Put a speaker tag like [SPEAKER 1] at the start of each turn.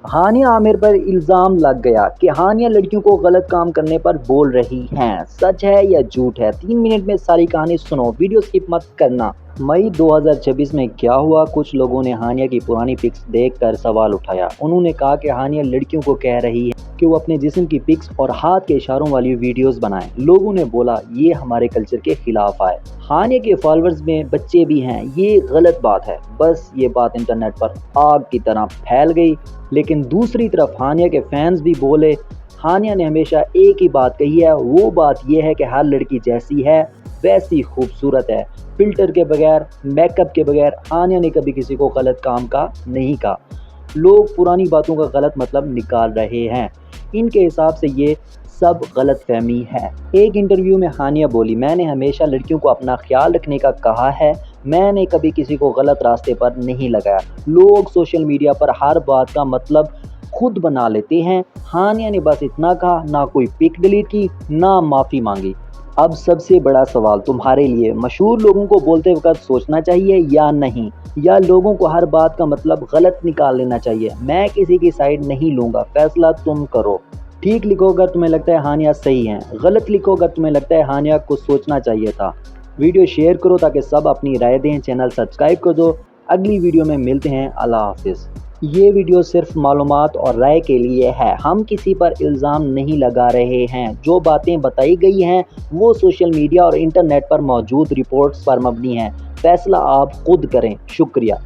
[SPEAKER 1] हानिया आमिर पर इल्ज़ाम लग गया कि हानिया लड़कियों को गलत काम करने पर बोल रही हैं। सच है या झूठ है? 3 मिनट में सारी कहानी सुनो, वीडियो स्किप मत करना। मई 2026 में क्या हुआ? कुछ लोगों ने हानिया की पुरानी पिक्स देखकर सवाल उठाया। उन्होंने कहा कि हानिया लड़कियों को कह रही है कि वो अपने जिस्म की पिक्स और हाथ के इशारों वाली वीडियोस बनाएं। लोगों ने बोला ये हमारे कल्चर के खिलाफ आए। हानिया के फॉलोअर्स में बच्चे भी हैं, ये गलत बात है। बस ये बात इंटरनेट पर आग की तरह फैल गई। लेकिन दूसरी तरफ हानिया के फैंस भी बोले, हानिया ने हमेशा एक ही बात कही है, वो बात यह है कि हर लड़की जैसी है वैसी खूबसूरत है। फिल्टर के बगैर, मेकअप के बगैर हानिया ने कभी किसी को गलत काम का नहीं कहा। लोग पुरानी बातों का गलत मतलब निकाल रहे हैं। इनके हिसाब से ये सब गलत फहमी है। एक इंटरव्यू में हानिया बोली, मैंने हमेशा लड़कियों को अपना ख्याल रखने का कहा है, मैंने कभी किसी को गलत रास्ते पर नहीं लगाया। लोग सोशल मीडिया पर हर बात का मतलब खुद बना लेते हैं। हानिया ने बस इतना कहा, ना कोई पिक डिलीट की, ना माफ़ी मांगी। अब सबसे बड़ा सवाल तुम्हारे लिए, मशहूर लोगों को बोलते वक्त सोचना चाहिए या नहीं, या लोगों को हर बात का मतलब गलत निकाल लेना चाहिए? मैं किसी की साइड नहीं लूँगा, फैसला तुम करो। ठीक लिखो अगर तुम्हें लगता है हानिया सही है, गलत लिखो अगर तुम्हें लगता है हानिया को सोचना चाहिए था। वीडियो शेयर करो ताकि सब अपनी राय दें। चैनल सब्सक्राइब कर दो। अगली वीडियो में मिलते हैं। अल्लाह हाफिज़। ये वीडियो सिर्फ मालूमात और राय के लिए है। हम किसी पर इल्ज़ाम नहीं लगा रहे हैं। जो बातें बताई गई हैं वो सोशल मीडिया और इंटरनेट पर मौजूद रिपोर्ट्स पर मबनी हैं। फैसला आप खुद करें। शुक्रिया।